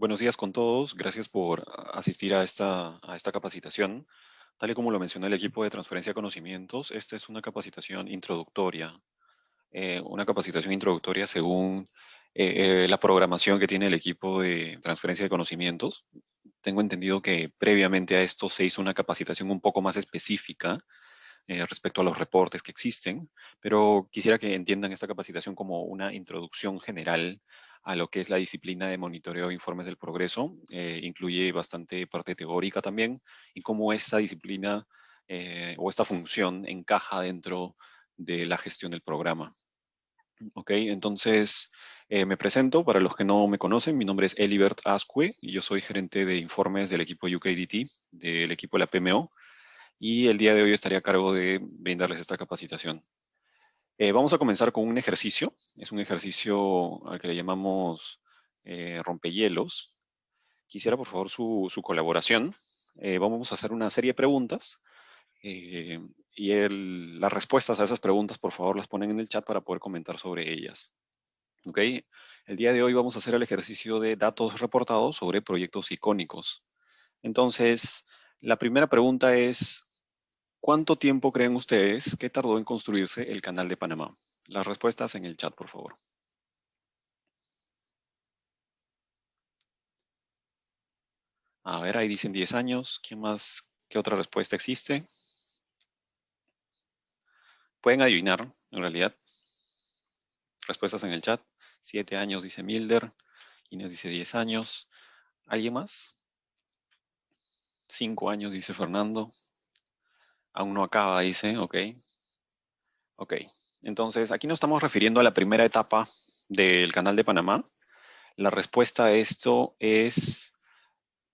Buenos días con todos. Gracias por asistir a esta capacitación. Tal y como lo mencionó el equipo de transferencia de conocimientos, esta es una capacitación introductoria. Una capacitación introductoria según la programación que tiene el equipo de transferencia de conocimientos. Tengo entendido que previamente a esto se hizo una capacitación un poco más específica respecto a los reportes que existen, pero quisiera que entiendan esta capacitación como una introducción general a lo que es la disciplina de monitoreo de informes del progreso. Incluye bastante parte teórica también y cómo esta disciplina o esta función encaja dentro de la gestión del programa. Ok, entonces me presento. Para los que no me conocen, mi nombre es Elibert Ascue y yo soy gerente de informes del equipo UKDT, del equipo de la PMO, y el día de hoy estaré a cargo de brindarles esta capacitación. Vamos a comenzar con un ejercicio. Es un ejercicio al que le llamamos rompehielos. Quisiera, por favor, su colaboración. Vamos a hacer una serie de preguntas eh, y las respuestas a esas preguntas, por favor, las ponen en el chat para poder comentar sobre ellas. ¿Ok? El día de hoy vamos a hacer el ejercicio de datos reportados sobre proyectos icónicos. Entonces, la primera pregunta es, ¿cuánto tiempo creen ustedes que tardó en construirse el Canal de Panamá? Las respuestas en el chat, por favor. A ver, ahí dicen 10 años. ¿Quién más? ¿Qué otra respuesta existe? Pueden adivinar, en realidad. Respuestas en el chat. 7 años, dice Milder. Inés dice 10 años. ¿Alguien más? 5 años, dice Fernando. Aún no acaba, dice. Ok. Ok. Entonces, aquí nos estamos refiriendo a la primera etapa del Canal de Panamá. La respuesta a esto es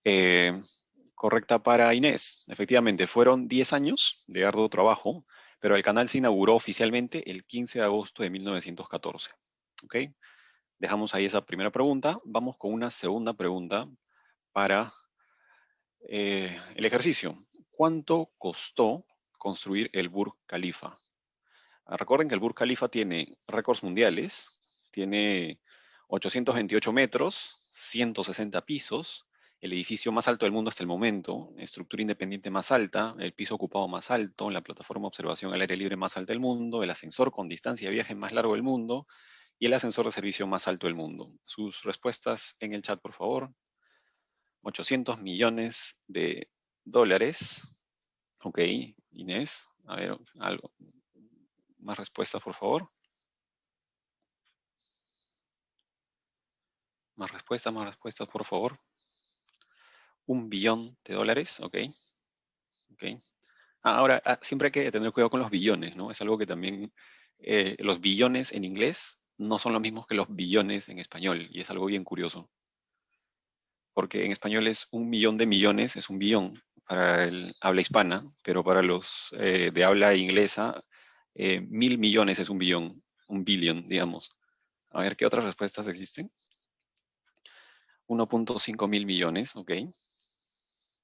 eh, correcta para Inés. Efectivamente, fueron 10 años de arduo trabajo, pero el canal se inauguró oficialmente el 15 de agosto de 1914. ¿Ok? Dejamos ahí esa primera pregunta. Vamos con una segunda pregunta para el ejercicio. ¿Cuánto costó construir el Burj Khalifa? Recuerden que el Burj Khalifa tiene récords mundiales, tiene 828 metros, 160 pisos, el edificio más alto del mundo hasta el momento, estructura independiente más alta, el piso ocupado más alto, la plataforma de observación al aire libre más alta del mundo, el ascensor con distancia de viaje más largo del mundo y el ascensor de servicio más alto del mundo. Sus respuestas en el chat, por favor. 800 millones de dólares. Ok, Inés, a ver, algo. Más respuestas, por favor. Más respuestas, por favor. $1 billón, ok. Ok. Ahora, siempre hay que tener cuidado con los billones, ¿no? Es algo que también, los billones en inglés no son los mismos que los billones en español, y es algo bien curioso, porque en español es 1 millón de millones, es un billón para el habla hispana, pero para los de habla inglesa, 1.000 millones es un billón, un billion, digamos. A ver, ¿qué otras respuestas existen? 1.5 mil millones, ok.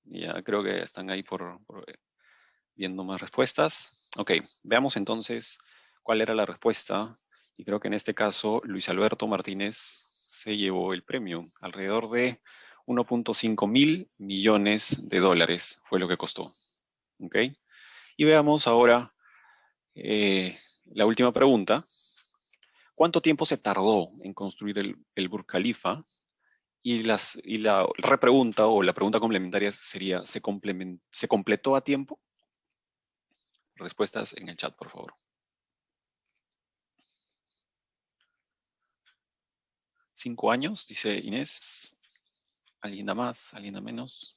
Ya creo que están ahí por viendo más respuestas. Ok, veamos entonces cuál era la respuesta. Y creo que en este caso Luis Alberto Martínez se llevó el premio. Alrededor de 1.5 mil millones de dólares fue lo que costó. Ok, y veamos ahora la última pregunta. ¿Cuánto tiempo se tardó en construir el Burj Khalifa? Y la repregunta o la pregunta complementaria sería, ¿se completó a tiempo? Respuestas en el chat, por favor. 5 años, dice Inés. ¿Alguien da más? ¿Alguien da menos?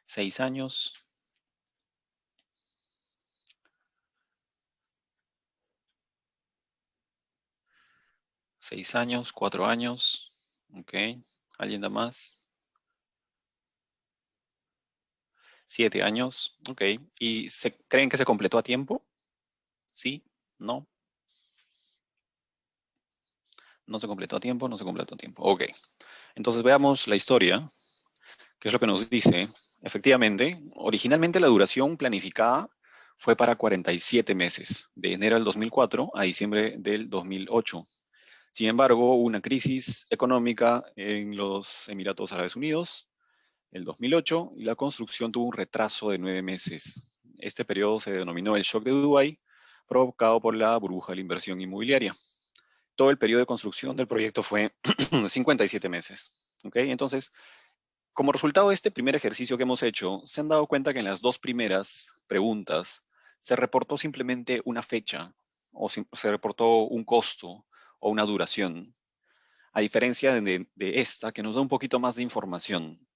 6 años. 6 años, 4 años. Ok. ¿Alguien da más? 7 años. Ok. ¿Y creen que se completó a tiempo? ¿Sí? ¿No? No se completó a tiempo, no se completó a tiempo. Ok. Entonces veamos la historia, que es lo que nos dice. Efectivamente, originalmente la duración planificada fue para 47 meses, de enero del 2004 a diciembre del 2008. Sin embargo, hubo una crisis económica en los Emiratos Árabes Unidos, el 2008, y la construcción tuvo un retraso de 9 meses. Este periodo se denominó el shock de Dubái, provocado por la burbuja de la inversión inmobiliaria. Todo el periodo de construcción del proyecto fue 57 meses. ¿Okay? Entonces, como resultado de este primer ejercicio que hemos hecho, se han dado cuenta que en las dos primeras preguntas se reportó simplemente una fecha o se reportó un costo o una duración, a diferencia de esta que nos da un poquito más de información.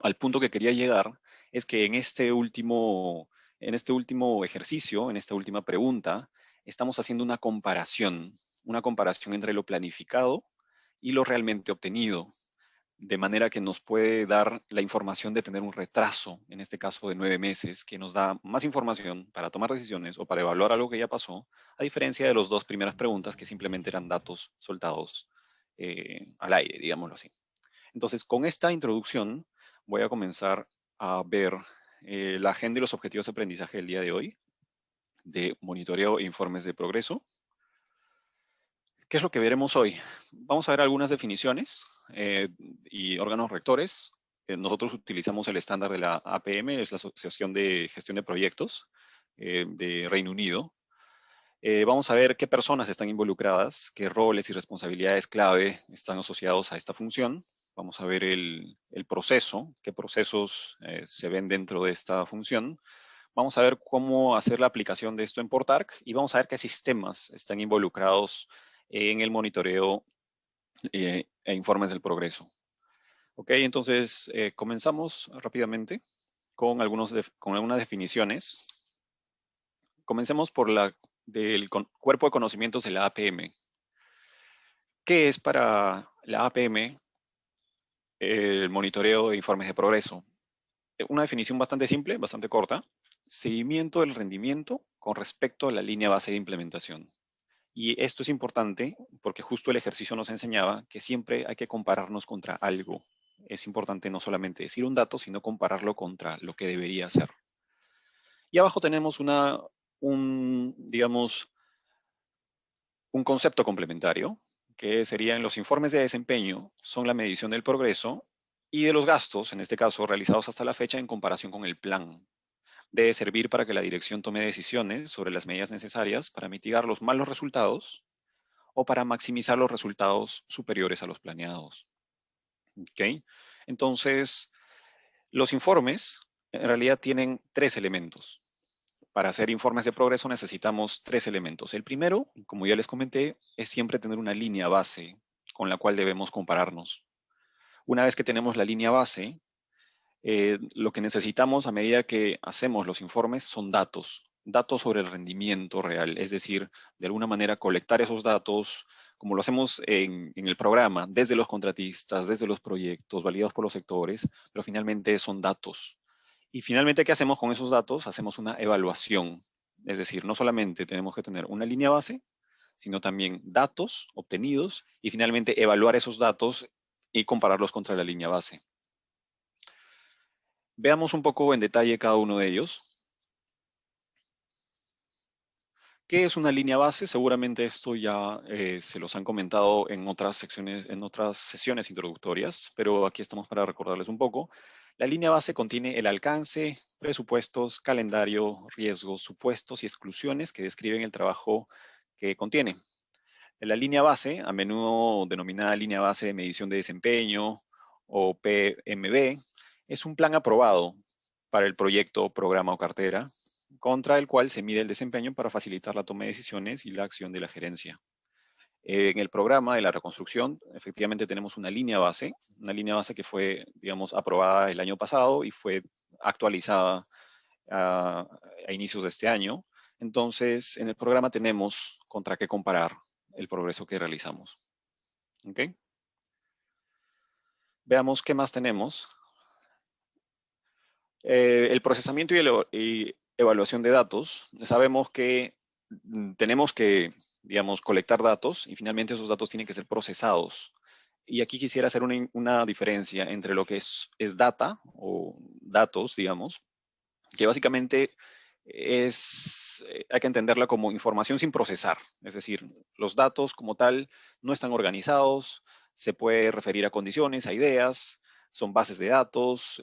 Al punto que quería llegar es que en este último ejercicio, en esta última pregunta, estamos haciendo una comparación entre lo planificado y lo realmente obtenido, de manera que nos puede dar la información de tener un retraso, en este caso de 9 meses, que nos da más información para tomar decisiones o para evaluar algo que ya pasó, a diferencia de las dos primeras preguntas que simplemente eran datos soltados al aire, digámoslo así. Entonces, con esta introducción voy a comenzar a ver la agenda y los objetivos de aprendizaje del día de hoy, de monitoreo e informes de progreso. ¿Qué es lo que veremos hoy? Vamos a ver algunas definiciones y órganos rectores. Nosotros utilizamos el estándar de la APM, es la Asociación de Gestión de Proyectos de Reino Unido. Vamos a ver qué personas están involucradas, qué roles y responsabilidades clave están asociados a esta función. Vamos a ver el proceso, qué procesos se ven dentro de esta función. Vamos a ver cómo hacer la aplicación de esto en Portarc y vamos a ver qué sistemas están involucrados en el monitoreo e informes del progreso. Ok, entonces comenzamos rápidamente con algunas definiciones. Comencemos por del cuerpo de conocimientos de la APM. ¿Qué es para la APM el monitoreo de informes de progreso? Una definición bastante simple, bastante corta. Seguimiento del rendimiento con respecto a la línea base de implementación. Y esto es importante porque justo el ejercicio nos enseñaba que siempre hay que compararnos contra algo. Es importante no solamente decir un dato, sino compararlo contra lo que debería ser. Y abajo tenemos digamos, un concepto complementario, que serían los informes de desempeño, son la medición del progreso y de los gastos, en este caso realizados hasta la fecha en comparación con el plan. Debe servir para que la dirección tome decisiones sobre las medidas necesarias para mitigar los malos resultados o para maximizar los resultados superiores a los planeados. ¿Okay? Entonces, los informes en realidad tienen tres elementos. Para hacer informes de progreso necesitamos tres elementos. El primero, como ya les comenté, es siempre tener una línea base con la cual debemos compararnos. Una vez que tenemos la línea base, lo que necesitamos a medida que hacemos los informes son datos sobre el rendimiento real, es decir, de alguna manera colectar esos datos, como lo hacemos en el programa, desde los contratistas, desde los proyectos, validados por los sectores, pero finalmente son datos. Y finalmente, ¿qué hacemos con esos datos? Hacemos una evaluación. Es decir, no solamente tenemos que tener una línea base, sino también datos obtenidos y finalmente evaluar esos datos y compararlos contra la línea base. Veamos un poco en detalle cada uno de ellos. ¿Qué es una línea base? Seguramente esto ya se los han comentado en otras secciones, en otras sesiones introductorias, pero aquí estamos para recordarles un poco. La línea base contiene el alcance, presupuestos, calendario, riesgos, supuestos y exclusiones que describen el trabajo que contiene. La línea base, a menudo denominada línea base de medición de desempeño o PMB, es un plan aprobado para el proyecto, programa o cartera, contra el cual se mide el desempeño para facilitar la toma de decisiones y la acción de la gerencia. En el programa de la reconstrucción, efectivamente tenemos una línea base que fue, digamos, aprobada el año pasado y fue actualizada a inicios de este año. Entonces, en el programa tenemos contra qué comparar el progreso que realizamos. ¿Ok? Veamos qué más tenemos. El procesamiento y evaluación de datos. Sabemos que tenemos que, digamos, colectar datos y finalmente esos datos tienen que ser procesados. Y aquí quisiera hacer una diferencia entre lo que es data o datos, digamos, que básicamente hay que entenderla como información sin procesar. Es decir, los datos como tal no están organizados, se puede referir a condiciones, a ideas, son bases de datos,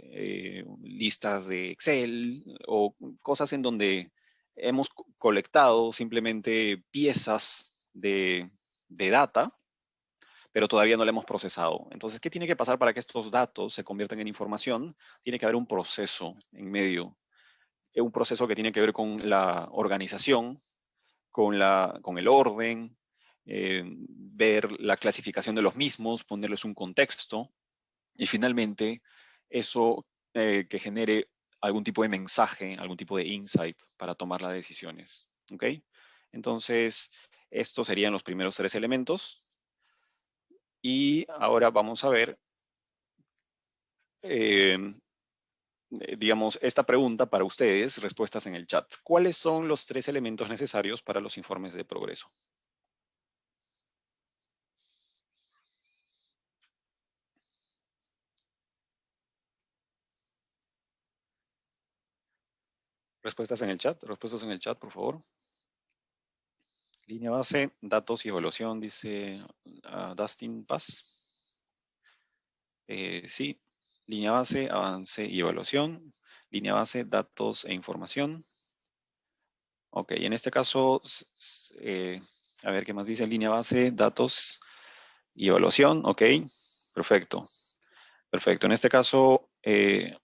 listas de Excel o cosas en donde hemos colectado simplemente piezas de data, pero todavía no la hemos procesado. Entonces, ¿qué tiene que pasar para que estos datos se conviertan en información? Tiene que haber un proceso en medio, un proceso que tiene que ver con la organización, con el orden, ver la clasificación de los mismos, ponerles un contexto y finalmente eso que genere algún tipo de mensaje, algún tipo de insight para tomar las decisiones. ¿Ok? Entonces, estos serían los primeros tres elementos. Y ahora vamos a ver, eh, digamos, esta pregunta para ustedes, respuestas en el chat. ¿Cuáles son los tres elementos necesarios para los informes de progreso? Respuestas en el chat, por favor. Línea base, datos y evaluación, dice Dustin Paz. Sí, línea base, avance y evaluación. Línea base, datos e información. Ok, en este caso, a ver qué más dice. Línea base, datos y evaluación. Ok, perfecto. Perfecto. En este caso, E.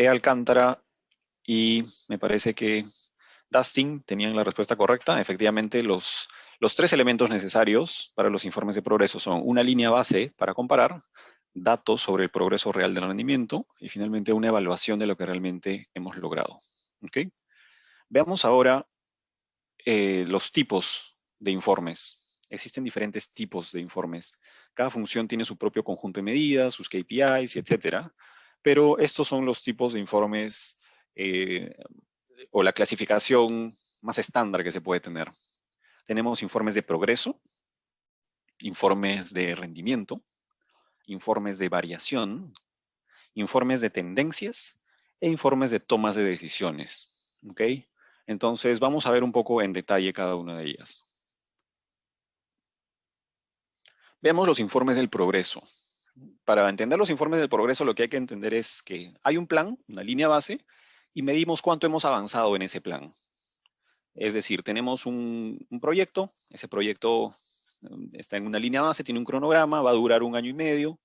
Alcántara y me parece que Dustin tenían la respuesta correcta. Efectivamente, los tres elementos necesarios para los informes de progreso son una línea base para comparar, datos sobre el progreso real del rendimiento y finalmente una evaluación de lo que realmente hemos logrado. ¿Ok? Veamos ahora los tipos de informes. Existen diferentes tipos de informes. Cada función tiene su propio conjunto de medidas, sus KPIs, etcétera. Pero estos son los tipos de informes o la clasificación más estándar que se puede tener. Tenemos informes de progreso, informes de rendimiento, informes de variación, informes de tendencias e informes de tomas de decisiones. ¿Ok? Entonces vamos a ver un poco en detalle cada una de ellas. Veamos los informes del progreso. Para entender los informes del progreso, lo que hay que entender es que hay un plan, una línea base, y medimos cuánto hemos avanzado en ese plan. Es decir, tenemos un proyecto, ese proyecto está en una línea base, tiene un cronograma, va a durar 1 año y medio,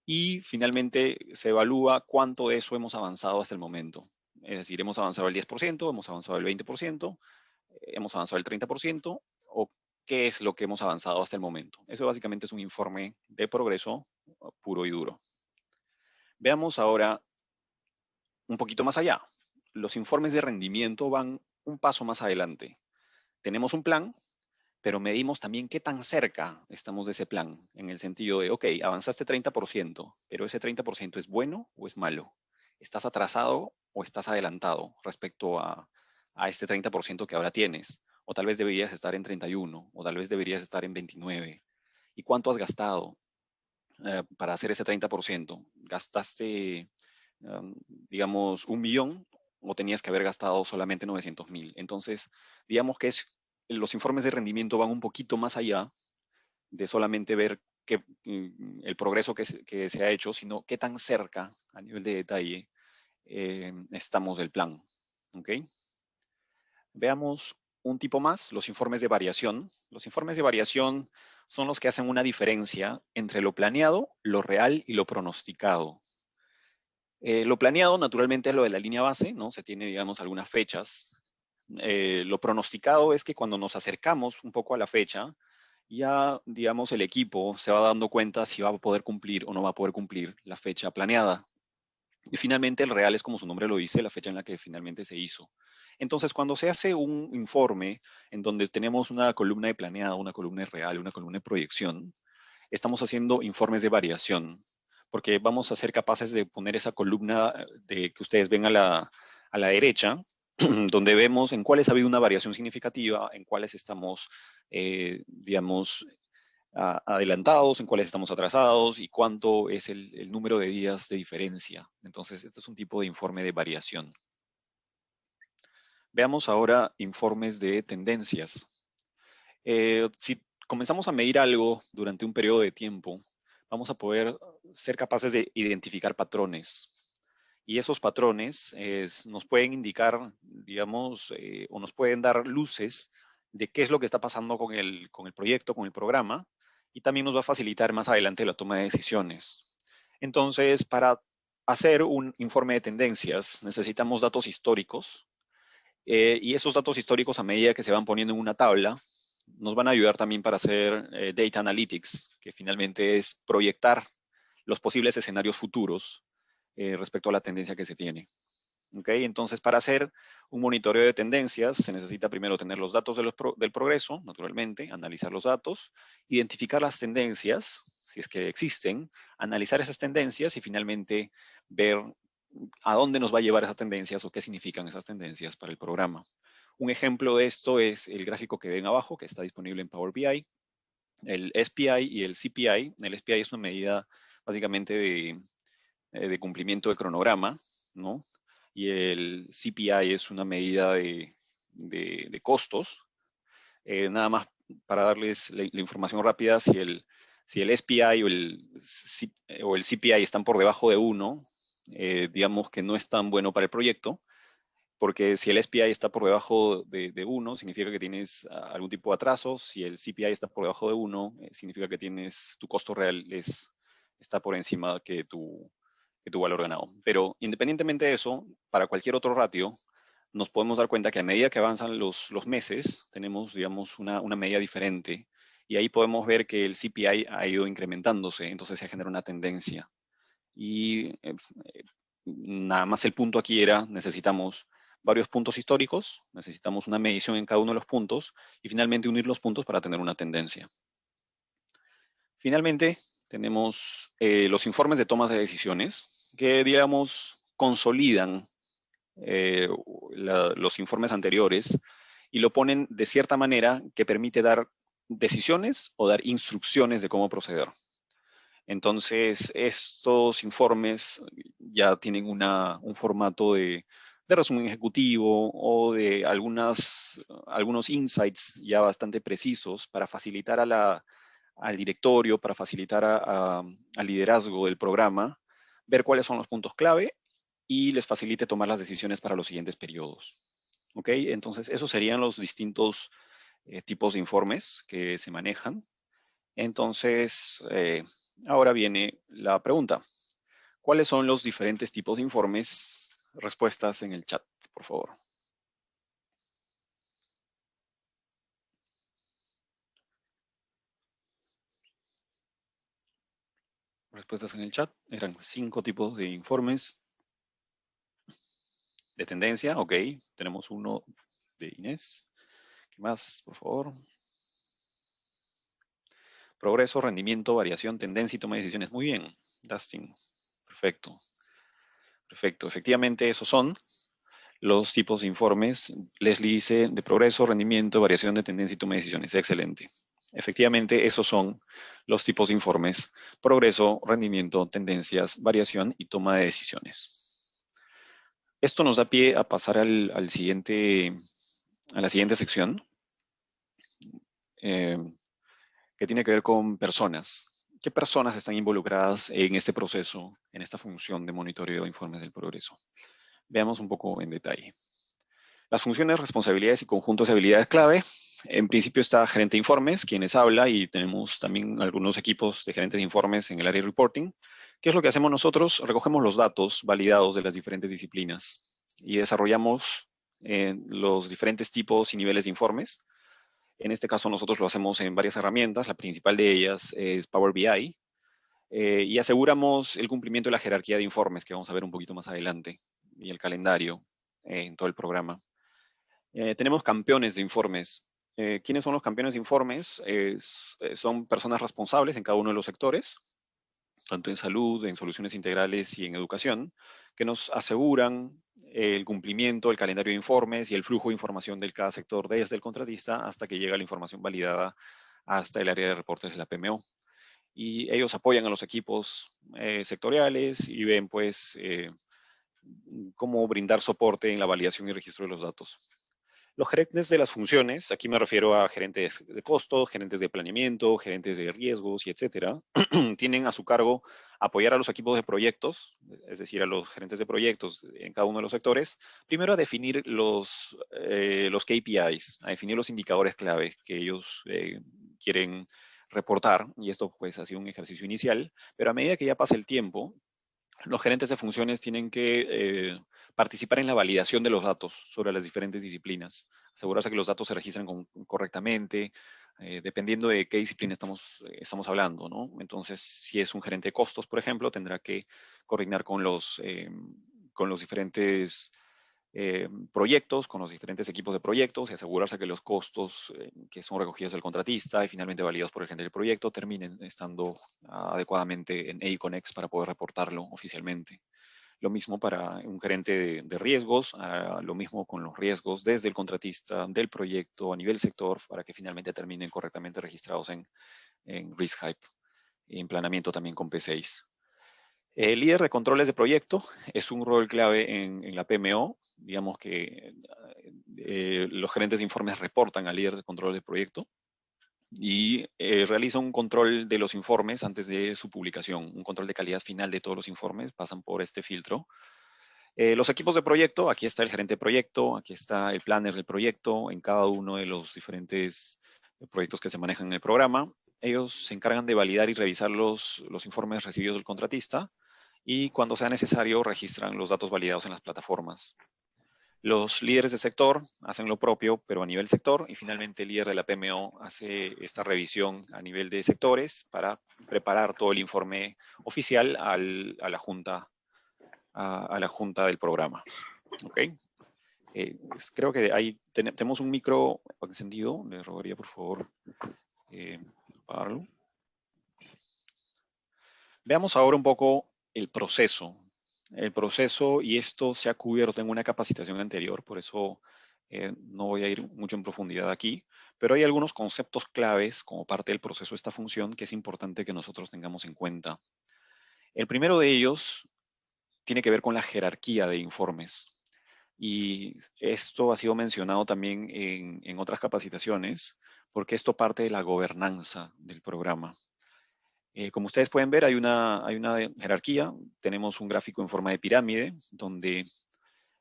y finalmente se evalúa cuánto de eso hemos avanzado hasta el momento. Es decir, hemos avanzado el 10%, hemos avanzado el 20%, hemos avanzado el 30%, o qué es lo que hemos avanzado hasta el momento. Eso básicamente es un informe de progreso puro y duro. Veamos ahora un poquito más allá. Los informes de rendimiento van un paso más adelante. Tenemos un plan, pero medimos también qué tan cerca estamos de ese plan, en el sentido de, ok, avanzaste 30%, pero ese 30% es bueno o es malo. ¿Estás atrasado o estás adelantado respecto a este 30% que ahora tienes? O tal vez deberías estar en 31, o tal vez deberías estar en 29. ¿Y cuánto has gastado para hacer ese 30%? ¿Gastaste, digamos, 1 millón o tenías que haber gastado solamente 900.000? Entonces, digamos que los informes de rendimiento van un poquito más allá de solamente ver el progreso que se ha hecho, sino qué tan cerca a nivel de detalle estamos del plan. ¿Ok? Veamos un tipo más, los informes de variación. Los informes de variación son los que hacen una diferencia entre lo planeado, lo real y lo pronosticado. Lo planeado, naturalmente, es lo de la línea base, ¿no? Se tiene, digamos, algunas fechas. Lo pronosticado es que cuando nos acercamos un poco a la fecha, ya, digamos, el equipo se va dando cuenta si va a poder cumplir o no va a poder cumplir la fecha planeada. Y finalmente el real es, como su nombre lo dice, la fecha en la que finalmente se hizo. Entonces, cuando se hace un informe en donde tenemos una columna de planeado, una columna de real, una columna de proyección, estamos haciendo informes de variación, porque vamos a ser capaces de poner esa columna que ustedes ven a la derecha, donde vemos en cuáles ha habido una variación significativa, en cuáles estamos, digamos, adelantados, en cuáles estamos atrasados y cuánto es el número de días de diferencia. Entonces, este es un tipo de informe de variación. Veamos ahora informes de tendencias. Si comenzamos a medir algo durante un periodo de tiempo, vamos a poder ser capaces de identificar patrones. Y esos patrones nos pueden indicar, digamos, o nos pueden dar luces de qué es lo que está pasando con el proyecto, con el programa, y también nos va a facilitar más adelante la toma de decisiones. Entonces, para hacer un informe de tendencias, necesitamos datos históricos, y esos datos históricos, a medida que se van poniendo en una tabla, nos van a ayudar también para hacer data analytics, que finalmente es proyectar los posibles escenarios futuros respecto a la tendencia que se tiene. ¿Okay? Entonces, para hacer un monitoreo de tendencias, se necesita primero tener los datos del progreso, naturalmente, analizar los datos, identificar las tendencias, si es que existen, analizar esas tendencias y finalmente ver a dónde nos va a llevar esas tendencias o qué significan esas tendencias para el programa. Un ejemplo de esto es el gráfico que ven abajo, que está disponible en Power BI, el SPI y el CPI. El SPI es una medida básicamente de cumplimiento de cronograma, ¿no? Y el CPI es una medida de costos. Nada más para darles la información rápida, si el SPI o el CPI están por debajo de 1, digamos que no es tan bueno para el proyecto, porque si el SPI está por debajo de 1, significa que tienes algún tipo de atraso. Si el CPI está por debajo de 1, significa que tu costo real está por encima que tu valor ganado. Pero independientemente de eso, para cualquier otro ratio, nos podemos dar cuenta que a medida que avanzan los meses, tenemos, digamos, una medida diferente. Y ahí podemos ver que el CPI ha ido incrementándose, entonces se genera una tendencia. Y nada más el punto aquí era, necesitamos varios puntos históricos, necesitamos una medición en cada uno de los puntos y finalmente unir los puntos para tener una tendencia. Finalmente, tenemos los informes de tomas de decisiones que, digamos, consolidan los informes anteriores y lo ponen de cierta manera que permite dar decisiones o dar instrucciones de cómo proceder. Entonces, estos informes ya tienen un formato de resumen ejecutivo o de algunos insights ya bastante precisos para facilitar al directorio, para facilitar al liderazgo del programa, ver cuáles son los puntos clave y les facilite tomar las decisiones para los siguientes periodos. ¿Ok? Entonces, esos serían los distintos tipos de informes que se manejan. Entonces, ahora viene la pregunta. ¿Cuáles son los diferentes tipos de informes? Respuestas en el chat, por favor. Respuestas en el chat. Eran 5 tipos de informes de tendencia. Ok, tenemos uno de Inés. ¿Qué más, por favor? Progreso, rendimiento, variación, tendencia y toma de decisiones. Muy bien, Dustin. Perfecto. Perfecto. Efectivamente, esos son los tipos de informes. Leslie dice de progreso, rendimiento, variación de tendencia y toma de decisiones. Excelente. Efectivamente, esos son los tipos de informes. Progreso, rendimiento, tendencias, variación y toma de decisiones. Esto nos da pie a pasar a la siguiente sección, eh, que tiene que ver con personas. ¿Qué personas están involucradas en este proceso, en esta función de monitoreo de informes del progreso? Veamos un poco en detalle. Las funciones, responsabilidades y conjuntos de habilidades clave. En principio está gerente de informes, quienes habla, y tenemos también algunos equipos de gerentes de informes en el área de reporting. ¿Qué es lo que hacemos nosotros? Recogemos los datos validados de las diferentes disciplinas y desarrollamos los diferentes tipos y niveles de informes. En este caso nosotros lo hacemos en varias herramientas. La principal de ellas es Power BI, y aseguramos el cumplimiento de la jerarquía de informes que vamos a ver un poquito más adelante y el calendario en todo el programa. Tenemos campeones de informes. ¿Quiénes son los campeones de informes? Son personas responsables en cada uno de los sectores, tanto en salud, en soluciones integrales y en educación, que nos aseguran el cumplimiento, el calendario de informes y el flujo de información de cada sector, desde el contratista hasta que llega la información validada hasta el área de reportes de la PMO. Y ellos apoyan a los equipos sectoriales y ven, pues, cómo brindar soporte en la validación y registro de los datos. Los gerentes de las funciones, aquí me refiero a gerentes de costos, gerentes de planeamiento, gerentes de riesgos y etcétera, tienen a su cargo apoyar a los equipos de proyectos, es decir, a los gerentes de proyectos en cada uno de los sectores, primero a definir los KPIs, a definir los indicadores clave que ellos quieren reportar, y esto pues ha sido un ejercicio inicial, pero a medida que ya pasa el tiempo, los gerentes de funciones tienen que participar en la validación de los datos sobre las diferentes disciplinas, asegurarse que los datos se registran correctamente, dependiendo de qué disciplina estamos hablando, ¿no? Entonces, si es un gerente de costos, por ejemplo, tendrá que coordinar con los diferentes proyectos, con los diferentes equipos de proyectos y asegurarse que los costos que son recogidos del contratista y finalmente validados por el gerente del proyecto terminen estando adecuadamente en AICONEX para poder reportarlo oficialmente. Lo mismo para un gerente de riesgos, lo mismo con los riesgos desde el contratista, del proyecto, a nivel sector, para que finalmente terminen correctamente registrados en RiskHype y en planeamiento también con P6. El líder de controles de proyecto es un rol clave en la PMO. Digamos que los gerentes de informes reportan al líder de control de proyecto y realiza un control de los informes antes de su publicación, un control de calidad final de todos los informes, pasan por este filtro. Los equipos de proyecto, aquí está el gerente de proyecto, aquí está el planner del proyecto, en cada uno de los diferentes proyectos que se manejan en el programa. Ellos se encargan de validar y revisar los informes recibidos del contratista y cuando sea necesario registran los datos validados en las plataformas. Los líderes de sector hacen lo propio, pero a nivel sector, y finalmente el líder de la PMO hace esta revisión a nivel de sectores para preparar todo el informe oficial a la junta del programa. ¿Okay? Creo que ahí tenemos un micro encendido. Le rogaría, por favor, apagarlo. Veamos ahora un poco el proceso. El proceso, y esto se ha cubierto en una capacitación anterior, por eso no voy a ir mucho en profundidad aquí, pero hay algunos conceptos claves como parte del proceso de esta función que es importante que nosotros tengamos en cuenta. El primero de ellos tiene que ver con la jerarquía de informes. Y esto ha sido mencionado también en otras capacitaciones, porque esto parte de la gobernanza del programa. Como ustedes pueden ver, hay una jerarquía. Tenemos un gráfico en forma de pirámide, donde,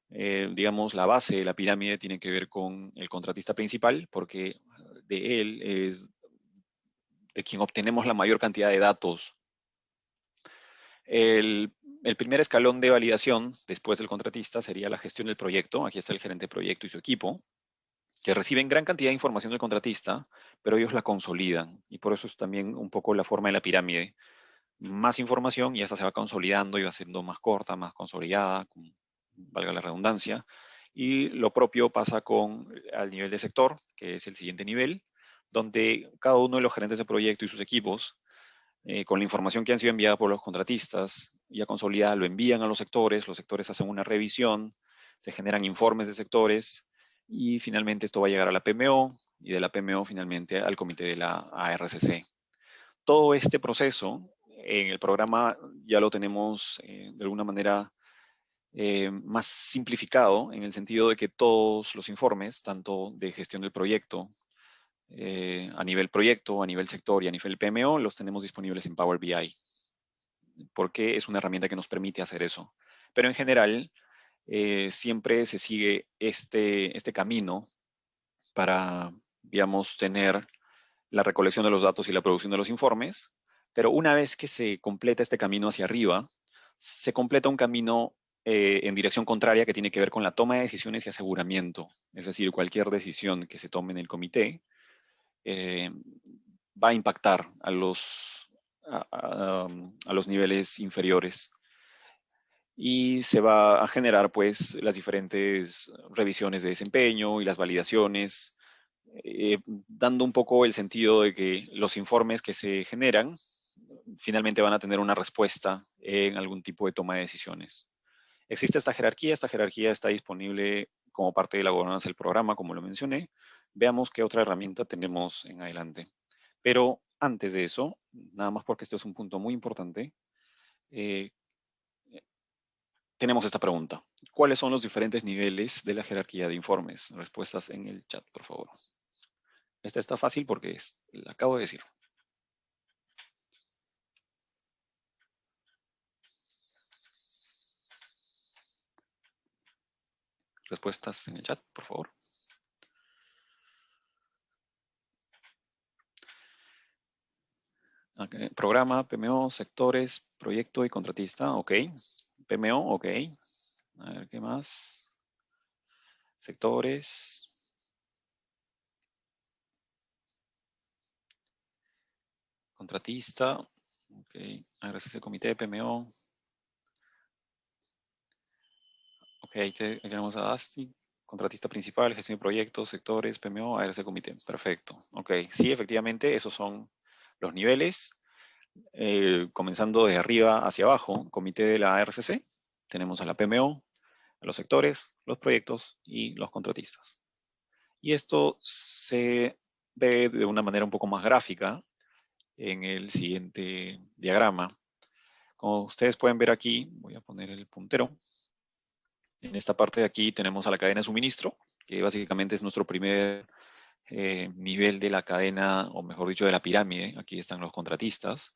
digamos, la base de la pirámide tiene que ver con el contratista principal, porque de él es de quien obtenemos la mayor cantidad de datos. El primer escalón de validación después del contratista sería la gestión del proyecto. Aquí está el gerente de proyecto y su equipo, que reciben gran cantidad de información del contratista, pero ellos la consolidan. Y por eso es también un poco la forma de la pirámide. Más información y esta se va consolidando y va siendo más corta, más consolidada, valga la redundancia. Y lo propio pasa al nivel de sector, que es el siguiente nivel, donde cada uno de los gerentes de proyecto y sus equipos con la información que han sido enviada por los contratistas, ya consolidada, lo envían a los sectores hacen una revisión, se generan informes de sectores y finalmente esto va a llegar a la PMO y de la PMO finalmente al comité de la ARCC. Todo este proceso en el programa ya lo tenemos de alguna manera más simplificado en el sentido de que todos los informes, tanto de gestión del proyecto, a nivel proyecto, a nivel sector y a nivel PMO, los tenemos disponibles en Power BI, porque es una herramienta que nos permite hacer eso. Pero en general, siempre se sigue este camino para, digamos, tener la recolección de los datos y la producción de los informes, pero una vez que se completa este camino hacia arriba, se completa un camino en dirección contraria que tiene que ver con la toma de decisiones y aseguramiento. Es decir, cualquier decisión que se tome en el comité va a impactar a los niveles inferiores y se va a generar pues las diferentes revisiones de desempeño y las validaciones, dando un poco el sentido de que los informes que se generan finalmente van a tener una respuesta en algún tipo de toma de decisiones. Existe esta jerarquía está disponible como parte de la gobernanza del programa, como lo mencioné. Veamos qué otra herramienta tenemos en adelante. Pero antes de eso, nada más porque este es un punto muy importante, tenemos esta pregunta. ¿Cuáles son los diferentes niveles de la jerarquía de informes? Respuestas en el chat, por favor. Esta está fácil porque la acabo de decir. Respuestas en el chat, por favor. Okay. Programa, PMO, sectores, proyecto y contratista. Ok. PMO, ok. A ver, ¿qué más? Sectores. Contratista. Ok. RCC, comité, PMO. Ok, ahí tenemos a ASTI. Contratista principal, gestión de proyectos, sectores, PMO, ARC comité. Perfecto. Ok, sí, efectivamente, esos son los niveles. Comenzando de arriba hacia abajo, comité de la ARCC, tenemos a la PMO, a los sectores, los proyectos y los contratistas. Y esto se ve de una manera un poco más gráfica en el siguiente diagrama. Como ustedes pueden ver aquí, voy a poner el puntero. En esta parte de aquí tenemos a la cadena de suministro, que básicamente es nuestro primer nivel de la cadena, o mejor dicho, de la pirámide. Aquí están los contratistas.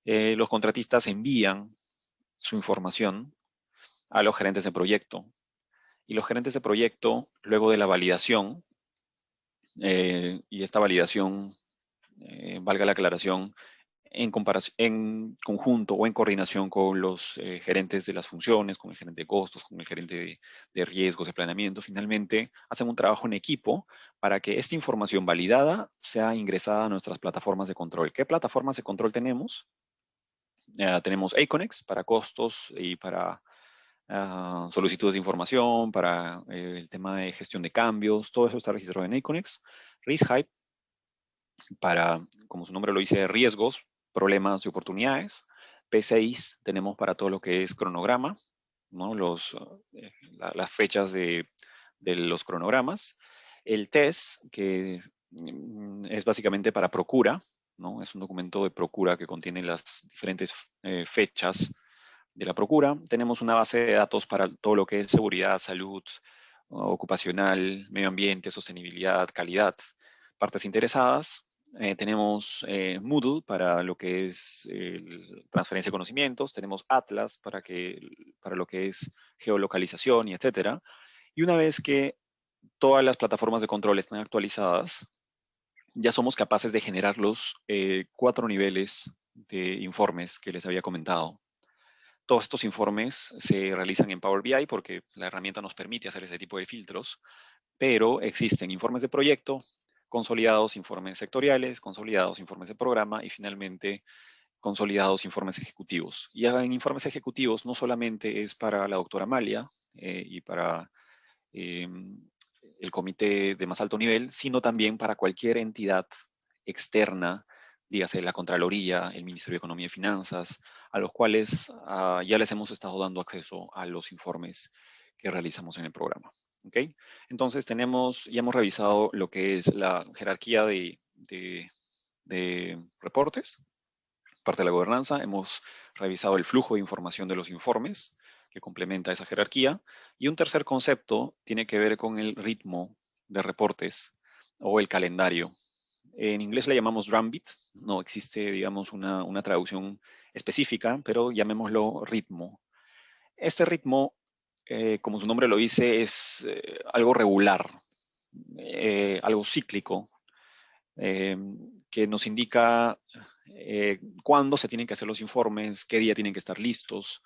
Los contratistas envían su información a los gerentes de proyecto. Y los gerentes de proyecto, luego de la validación, y esta validación, valga la aclaración, en conjunto o en coordinación con los gerentes de las funciones, con el gerente de costos, con el gerente de riesgos, de planeamiento, finalmente hacen un trabajo en equipo para que esta información validada sea ingresada a nuestras plataformas de control. ¿Qué plataformas de control tenemos? Tenemos Aconex para costos y para solicitudes de información, para el tema de gestión de cambios, todo eso está registrado en Aconex. RiskHype para, como su nombre lo dice, riesgos, problemas y oportunidades. P6 tenemos para todo lo que es cronograma, ¿no? Las fechas de los cronogramas. El TES, que es básicamente para procura, ¿no? Es un documento de procura que contiene las diferentes fechas de la procura. Tenemos una base de datos para todo lo que es seguridad, salud, ocupacional, medio ambiente, sostenibilidad, calidad. Partes interesadas. Tenemos Moodle para lo que es transferencia de conocimientos. Tenemos Atlas para lo que es geolocalización y etcétera. Y una vez que todas las plataformas de control están actualizadas, ya somos capaces de generar los 4 niveles de informes que les había comentado. Todos estos informes se realizan en Power BI porque la herramienta nos permite hacer ese tipo de filtros, pero existen informes de proyecto, consolidados informes sectoriales, consolidados informes de programa y finalmente consolidados informes ejecutivos. Y en informes ejecutivos no solamente es para la doctora Amalia y para el comité de más alto nivel, sino también para cualquier entidad externa, dígase la Contraloría, el Ministerio de Economía y Finanzas, a los cuales ya les hemos estado dando acceso a los informes que realizamos en el programa. ¿Okay? Entonces ya hemos revisado lo que es la jerarquía de reportes, parte de la gobernanza, hemos revisado el flujo de información de los informes que complementa esa jerarquía, y un tercer concepto tiene que ver con el ritmo de reportes o el calendario. En inglés le llamamos drumbeat, no existe, digamos, una traducción específica, pero llamémoslo ritmo. Este ritmo, como su nombre lo dice, es algo regular, algo cíclico, que nos indica cuándo se tienen que hacer los informes, qué día tienen que estar listos,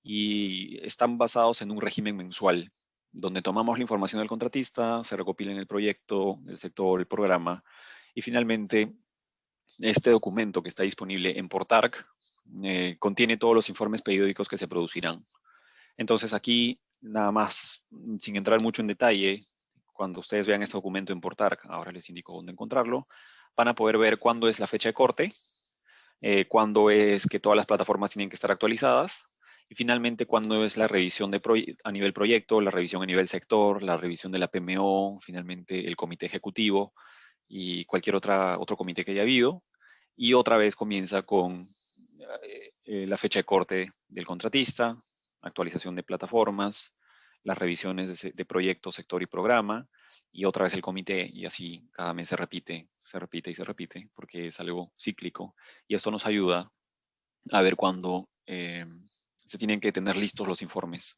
y están basados en un régimen mensual, donde tomamos la información del contratista, se recopila en el proyecto, el sector, el programa, y finalmente este documento que está disponible en Portarc contiene todos los informes periódicos que se producirán. Entonces aquí, nada más, sin entrar mucho en detalle, cuando ustedes vean este documento en Portarc, ahora les indico dónde encontrarlo, van a poder ver cuándo es la fecha de corte, cuándo es que todas las plataformas tienen que estar actualizadas, y finalmente cuándo es la revisión a nivel proyecto, la revisión a nivel sector, la revisión de la PMO, finalmente el comité ejecutivo y cualquier otro comité que haya habido. Y otra vez comienza con la fecha de corte del contratista, actualización de plataformas, las revisiones de proyecto, sector y programa, y otra vez el comité, y así cada mes se repite y se repite, porque es algo cíclico. Y esto nos ayuda a ver cuándo se tienen que tener listos los informes.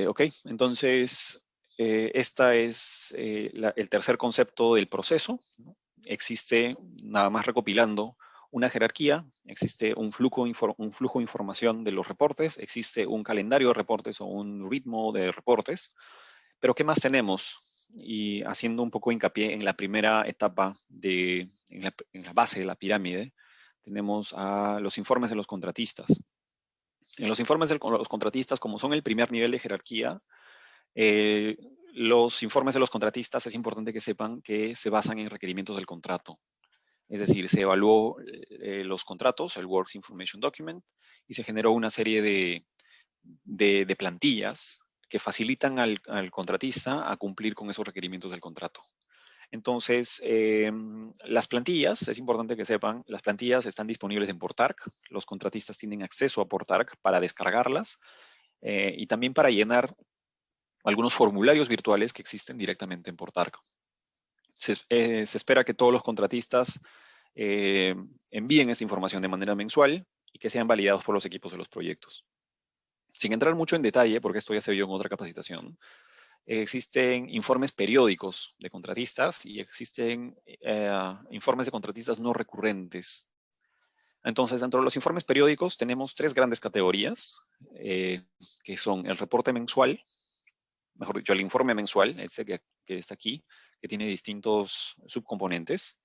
Ok, entonces, este es el tercer concepto del proceso, ¿no? Existe, nada más recopilando, una jerarquía, existe un flujo de información de los reportes, existe un calendario de reportes o un ritmo de reportes, pero ¿qué más tenemos? Y haciendo un poco hincapié en la primera etapa, en la base de la pirámide, tenemos a los informes de los contratistas. En los informes de los contratistas, como son el primer nivel de jerarquía, eh, los informes de los contratistas es importante que sepan que se basan en requerimientos del contrato. Es decir, se evaluó los contratos, el Works Information Document, y se generó una serie de plantillas que facilitan al contratista a cumplir con esos requerimientos del contrato. Entonces, las plantillas, es importante que sepan, las plantillas están disponibles en Portarc. Los contratistas tienen acceso a Portarc para descargarlas y también para llenar algunos formularios virtuales que existen directamente en Portarc. Se espera que todos los contratistas envíen esta información de manera mensual y que sean validados por los equipos de los proyectos. Sin entrar mucho en detalle, porque esto ya se vio en otra capacitación, existen informes periódicos de contratistas y existen informes de contratistas no recurrentes. Entonces, dentro de los informes periódicos tenemos tres grandes categorías, que son el reporte mensual, mejor dicho, el informe mensual, ese que está aquí, que tiene distintos subcomponentes,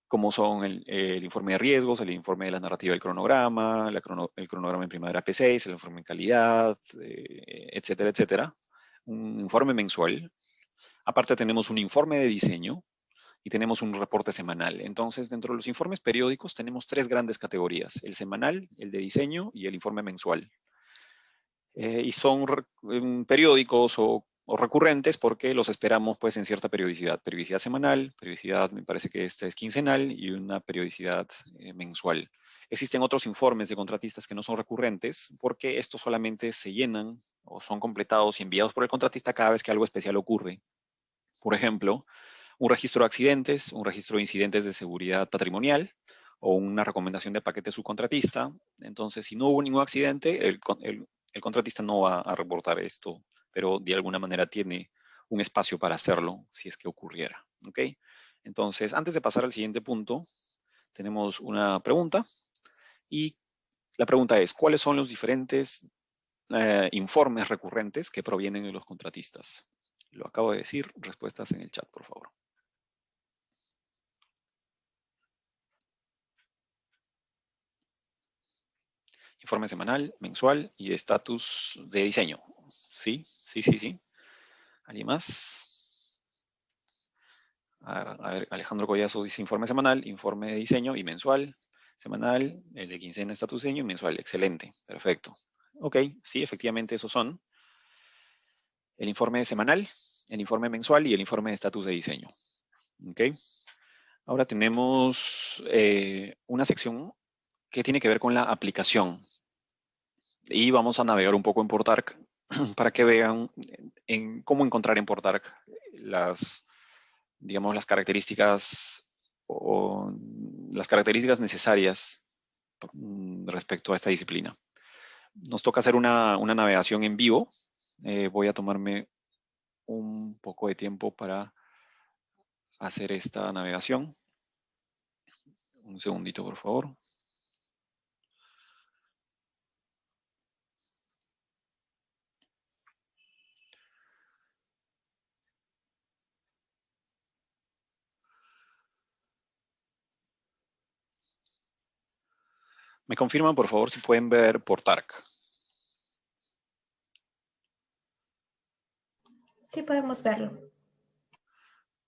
como son el informe de riesgos, el informe de la narrativa del cronograma, el cronograma en primavera P6, el informe en calidad, etcétera, etcétera. Un informe mensual. Aparte tenemos un informe de diseño y tenemos un reporte semanal. Entonces, dentro de los informes periódicos tenemos tres grandes categorías, el semanal, el de diseño y el informe mensual. Y son periódicos o recurrentes porque los esperamos pues en cierta periodicidad. Periodicidad semanal, periodicidad me parece que esta es quincenal y una periodicidad mensual. Existen otros informes de contratistas que no son recurrentes porque estos solamente se llenan o son completados y enviados por el contratista cada vez que algo especial ocurre. Por ejemplo, un registro de accidentes, un registro de incidentes de seguridad patrimonial o una recomendación de paquete subcontratista. Entonces, si no hubo ningún accidente, el contratista no va a reportar esto, pero de alguna manera tiene un espacio para hacerlo si es que ocurriera. ¿Ok? Entonces, antes de pasar al siguiente punto, tenemos una pregunta y la pregunta es, ¿cuáles son los diferentes informes recurrentes que provienen de los contratistas? Lo acabo de decir, respuestas en el chat, por favor. Informe semanal, mensual y estatus de diseño. ¿Sí? Sí, sí, sí. ¿Alguien más? A ver, Alejandro Collazo dice informe semanal, informe de diseño y mensual. Semanal, el de quincena, estatus de diseño y mensual. Excelente, perfecto. Ok, sí, efectivamente esos son el informe semanal, el informe mensual y el informe de estatus de diseño. Ok. Ahora tenemos una sección que tiene que ver con la aplicación. Y vamos a navegar un poco en Portarc para que vean en cómo encontrar en Portarc digamos, las características o las características necesarias respecto a esta disciplina. Nos toca hacer una navegación en vivo. Voy a tomarme un poco de tiempo para hacer esta navegación. Un segundito, por favor. Me confirman, por favor, si pueden ver Portarc. Sí, podemos verlo.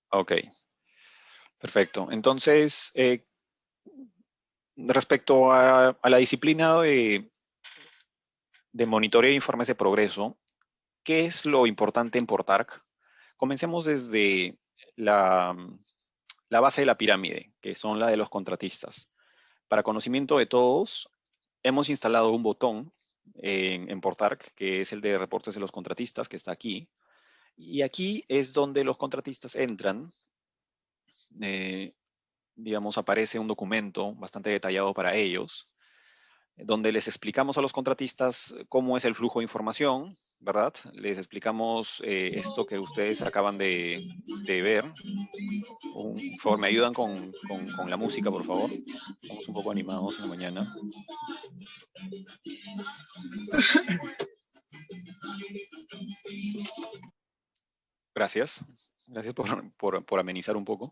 Ok, perfecto. Entonces, respecto a la disciplina de monitoreo de informes de progreso, ¿qué es lo importante en Portarc? Comencemos desde la base de la pirámide, que son la de los contratistas. Para conocimiento de todos, hemos instalado un botón en Portarc, que es el de reportes de los contratistas, que está aquí. Y aquí es donde los contratistas entran. Digamos, aparece un documento bastante detallado para ellos, donde les explicamos a los contratistas cómo es el flujo de información, ¿verdad? Les explicamos esto que ustedes acaban de ver. Por favor, ¿me ayudan con la música, por favor? Estamos un poco animados en la mañana. Gracias. Gracias por amenizar un poco.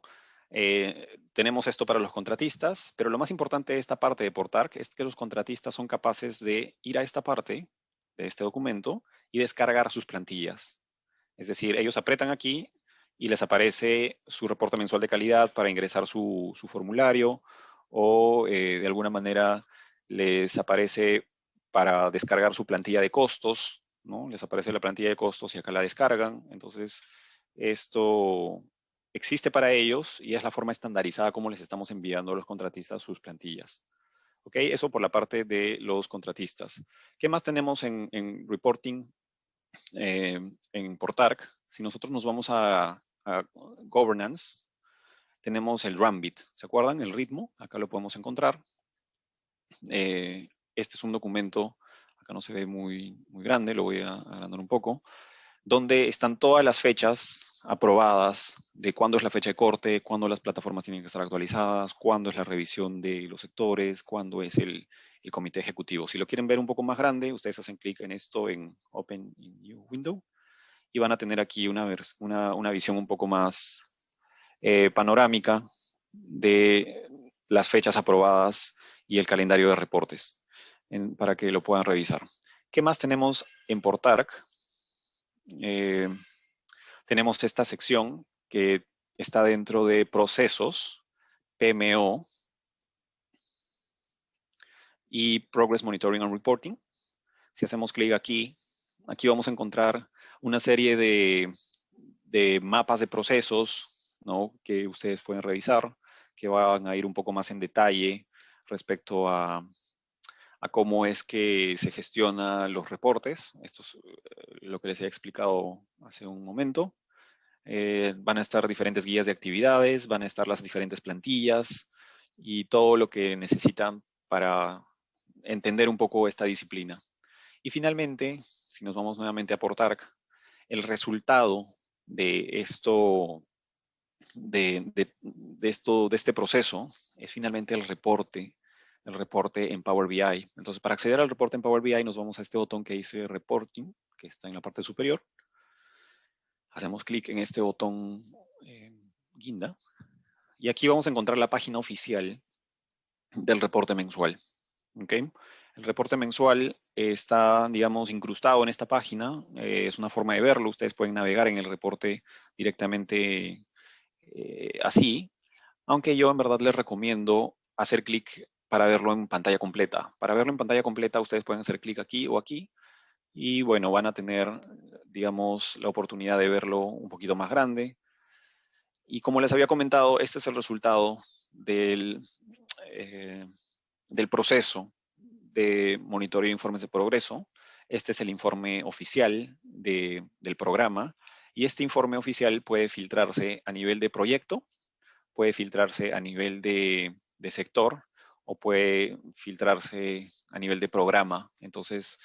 Tenemos esto para los contratistas, pero lo más importante de esta parte de Portarc es que los contratistas son capaces de ir a esta parte de este documento y descargar sus plantillas. Es decir, ellos apretan aquí y les aparece su reporte mensual de calidad para ingresar su formulario, o de alguna manera les aparece para descargar su plantilla de costos, ¿no? Les aparece la plantilla de costos y acá la descargan. Entonces, esto existe para ellos y es la forma estandarizada como les estamos enviando a los contratistas sus plantillas. ¿Ok? Eso por la parte de los contratistas. ¿Qué más tenemos en reporting? En Portarc? Si nosotros nos vamos a Governance, tenemos el Runbit. ¿Se acuerdan? El ritmo. Acá lo podemos encontrar. Este es un documento, acá no se ve muy grande, lo voy a agrandar un poco, donde están todas las fechas aprobadas de cuándo es la fecha de corte, cuándo las plataformas tienen que estar actualizadas, cuándo es la revisión de los sectores, cuándo es el comité ejecutivo. Si lo quieren ver un poco más grande, ustedes hacen clic en esto en Open in New Window y van a tener aquí una visión un poco más panorámica de las fechas aprobadas y el calendario de reportes para que lo puedan revisar. ¿Qué más tenemos en Portarc? Tenemos esta sección que está dentro de procesos, PMO y Progress Monitoring and Reporting. Si hacemos clic aquí vamos a encontrar una serie de mapas de procesos, ¿no? Que ustedes pueden revisar, que van a ir un poco más en detalle respecto a cómo es que se gestionan los reportes. Esto es lo que les he explicado hace un momento. Van a estar diferentes guías de actividades, van a estar las diferentes plantillas y todo lo que necesitan para entender un poco esta disciplina. Y finalmente, si nos vamos nuevamente a Portarc, el resultado de esto, de este proceso es finalmente el reporte en Power BI. Entonces, para acceder al reporte en Power BI, nos vamos a este botón que dice Reporting, que está en la parte superior. Hacemos clic en este botón guinda y aquí vamos a encontrar la página oficial del reporte mensual. ¿Okay? El reporte mensual está, digamos, incrustado en esta página. Es una forma de verlo. Ustedes pueden navegar en el reporte directamente así, aunque yo en verdad les recomiendo hacer clic para verlo en pantalla completa. Para verlo en pantalla completa, ustedes pueden hacer clic aquí o aquí y, bueno, van a tener, digamos, la oportunidad de verlo un poquito más grande. Y como les había comentado, este es el resultado del proceso de monitoreo de informes de progreso. Este es el informe oficial del programa y este informe oficial puede filtrarse a nivel de proyecto, puede filtrarse a nivel de sector o puede filtrarse a nivel de programa. Entonces,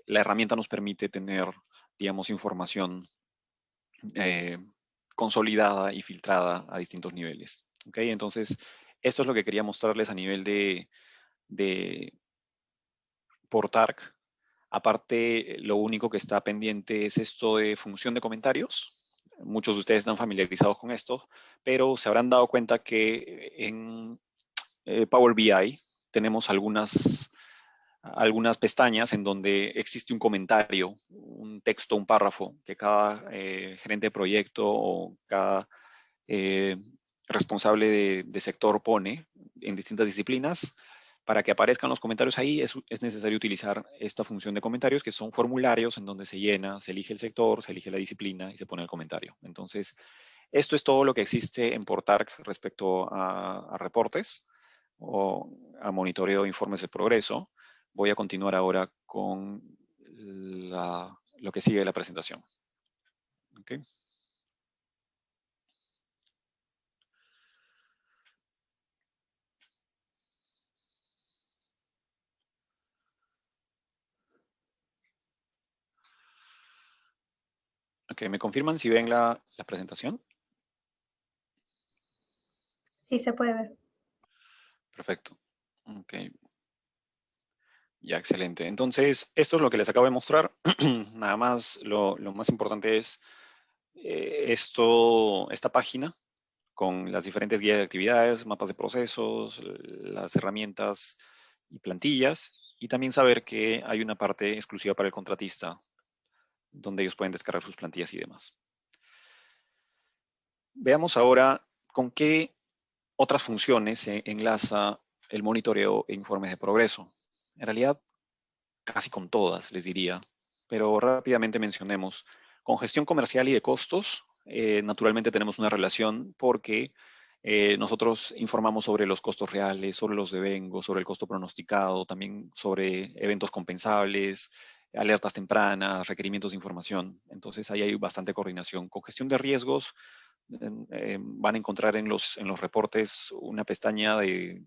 la herramienta nos permite tener, digamos, información consolidada y filtrada a distintos niveles. ¿Okay? Entonces, esto es lo que quería mostrarles a nivel de Portarc. Aparte, lo único que está pendiente es esto de función de comentarios. Muchos de ustedes están familiarizados con esto, pero se habrán dado cuenta que en Power BI tenemos algunas pestañas en donde existe un comentario, un texto, un párrafo que cada gerente de proyecto o cada eh, responsable de sector pone en distintas disciplinas. Para que aparezcan los comentarios ahí es necesario utilizar esta función de comentarios, que son formularios en donde se llena, se elige el sector, se elige la disciplina y se pone el comentario. Entonces, esto es todo lo que existe en Portarc respecto a reportes o a monitoreo de informes de progreso. Voy a continuar ahora con lo que sigue de la presentación. ¿Okay? Ok, ¿me confirman si ven la presentación? Sí, se puede ver. Perfecto. Ok. Ya, excelente. Entonces, esto es lo que les acabo de mostrar. Nada más, lo más importante es esta página con las diferentes guías de actividades, mapas de procesos, las herramientas y plantillas, y también saber que hay una parte exclusiva para el contratista donde ellos pueden descargar sus plantillas y demás. Veamos ahora con qué otras funciones se enlaza el monitoreo e informes de progreso. En realidad, casi con todas, les diría, pero rápidamente mencionemos. Con gestión comercial y de costos, naturalmente tenemos una relación porque nosotros informamos sobre los costos reales, sobre los devengos, sobre el costo pronosticado, también sobre eventos compensables, alertas tempranas, requerimientos de información. Entonces ahí hay bastante coordinación. Con gestión de riesgos, van a encontrar en los reportes una pestaña de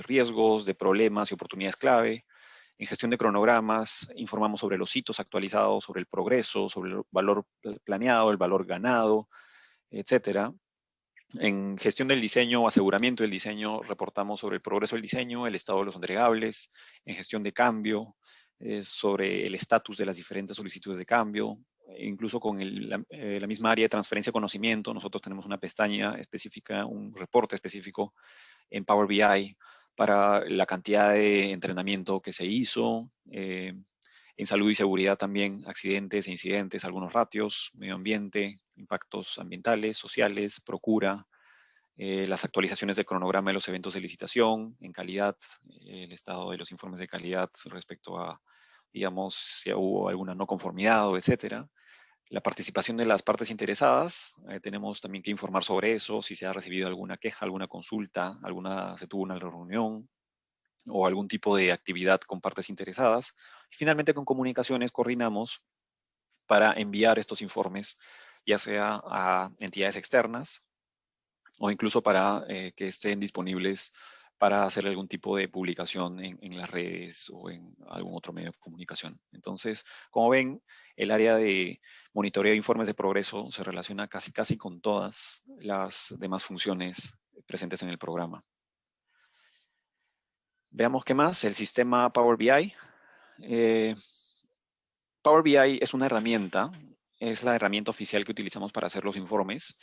riesgos, de problemas y oportunidades clave. En gestión de cronogramas, informamos sobre los hitos actualizados, sobre el progreso, sobre el valor planeado, el valor ganado, etcétera. En gestión del diseño o aseguramiento del diseño, reportamos sobre el progreso del diseño, el estado de los entregables. En gestión de cambio, sobre el estatus de las diferentes solicitudes de cambio. Incluso con la misma área de transferencia de conocimiento, nosotros tenemos una pestaña específica, un reporte específico en Power BI para la cantidad de entrenamiento que se hizo. En salud y seguridad también, accidentes e incidentes, algunos ratios, medio ambiente, impactos ambientales, sociales, procura, las actualizaciones del cronograma de los eventos de licitación, en calidad, el estado de los informes de calidad respecto a, digamos, si hubo alguna no conformidad o etcétera. La participación de las partes interesadas, tenemos también que informar sobre eso, si se ha recibido alguna queja, alguna consulta, se tuvo una reunión o algún tipo de actividad con partes interesadas. Y finalmente con comunicaciones coordinamos para enviar estos informes, ya sea a entidades externas o incluso para que estén disponibles para hacer algún tipo de publicación en las redes o en algún otro medio de comunicación. Entonces, como ven, el área de monitoreo de informes de progreso se relaciona casi con todas las demás funciones presentes en el programa. Veamos qué más. El sistema Power BI. Power BI es una herramienta, es la herramienta oficial que utilizamos para hacer los informes.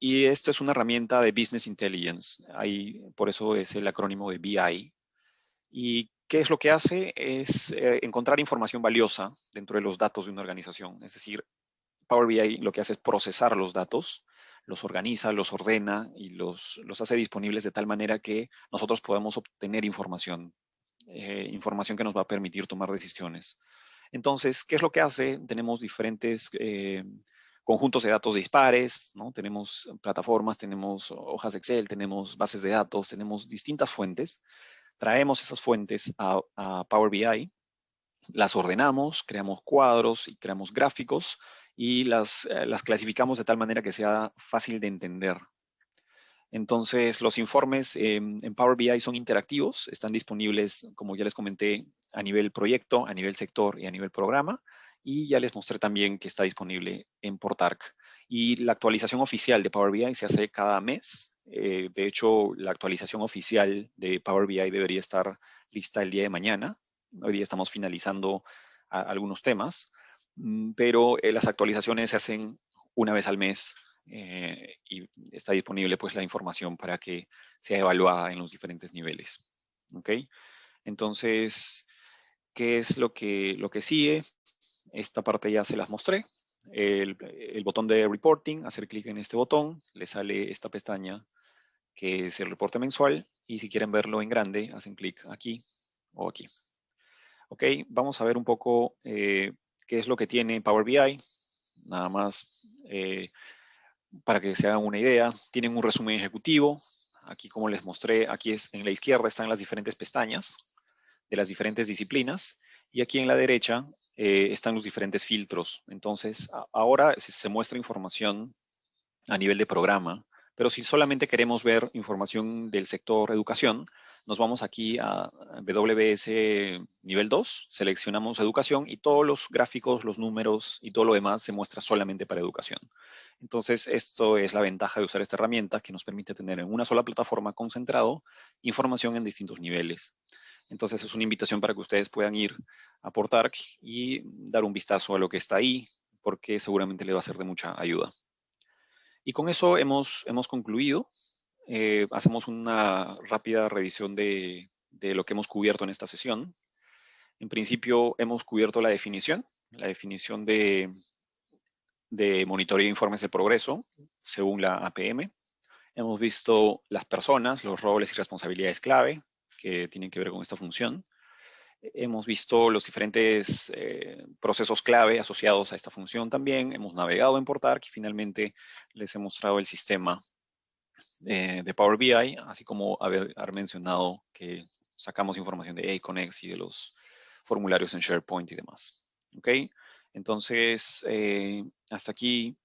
Y esto es una herramienta de Business Intelligence. Ahí, por eso es el acrónimo de BI. ¿Y qué es lo que hace? Es encontrar información valiosa dentro de los datos de una organización. Es decir, Power BI lo que hace es procesar los datos, los organiza, los ordena y los hace disponibles de tal manera que nosotros podamos obtener información, información que nos va a permitir tomar decisiones. Entonces, ¿qué es lo que hace? Tenemos diferentes conjuntos de datos dispares, ¿no? Tenemos plataformas, tenemos hojas de Excel, tenemos bases de datos, tenemos distintas fuentes. Traemos esas fuentes a Power BI, las ordenamos, creamos cuadros y creamos gráficos y las clasificamos de tal manera que sea fácil de entender. Entonces, los informes en Power BI son interactivos, están disponibles, como ya les comenté, a nivel proyecto, a nivel sector y a nivel programa. Y ya les mostré también que está disponible en Portarc. Y la actualización oficial de Power BI se hace cada mes. De hecho, la actualización oficial de Power BI debería estar lista el día de mañana. Hoy día estamos finalizando algunos temas, pero las actualizaciones se hacen una vez al mes y está disponible pues la información para que sea evaluada en los diferentes niveles. ¿Ok? Entonces, ¿qué es lo que sigue? Esta parte ya se las mostré. El botón de reporting, hacer clic en este botón, le sale esta pestaña que es el reporte mensual y si quieren verlo en grande, hacen clic aquí o aquí. Ok, vamos a ver un poco qué es lo que tiene Power BI. Nada más para que se hagan una idea, tienen un resumen ejecutivo. Aquí, como les mostré, aquí en la izquierda están las diferentes pestañas. de las diferentes disciplinas. Y aquí en la derecha están los diferentes filtros. Entonces, ahora se muestra información a nivel de programa, pero si solamente queremos ver información del sector educación, nos vamos aquí a WS nivel 2, seleccionamos educación y todos los gráficos, los números y todo lo demás se muestra solamente para educación. Entonces, esto es la ventaja de usar esta herramienta que nos permite tener en una sola plataforma concentrado información en distintos niveles. Entonces, es una invitación para que ustedes puedan ir a Portarc y dar un vistazo a lo que está ahí, porque seguramente les va a ser de mucha ayuda. Y con eso hemos concluido. Hacemos una rápida revisión de lo que hemos cubierto en esta sesión. En principio, hemos cubierto la definición de monitoreo de informes de progreso según la APM. Hemos visto las personas, los roles y responsabilidades clave que tienen que ver con esta función. Hemos visto los diferentes procesos clave asociados a esta función también. Hemos navegado en Portarc y finalmente les he mostrado el sistema de Power BI, así como haber mencionado que sacamos información de Aconex y de los formularios en SharePoint y demás. ¿Ok? Entonces, hasta aquí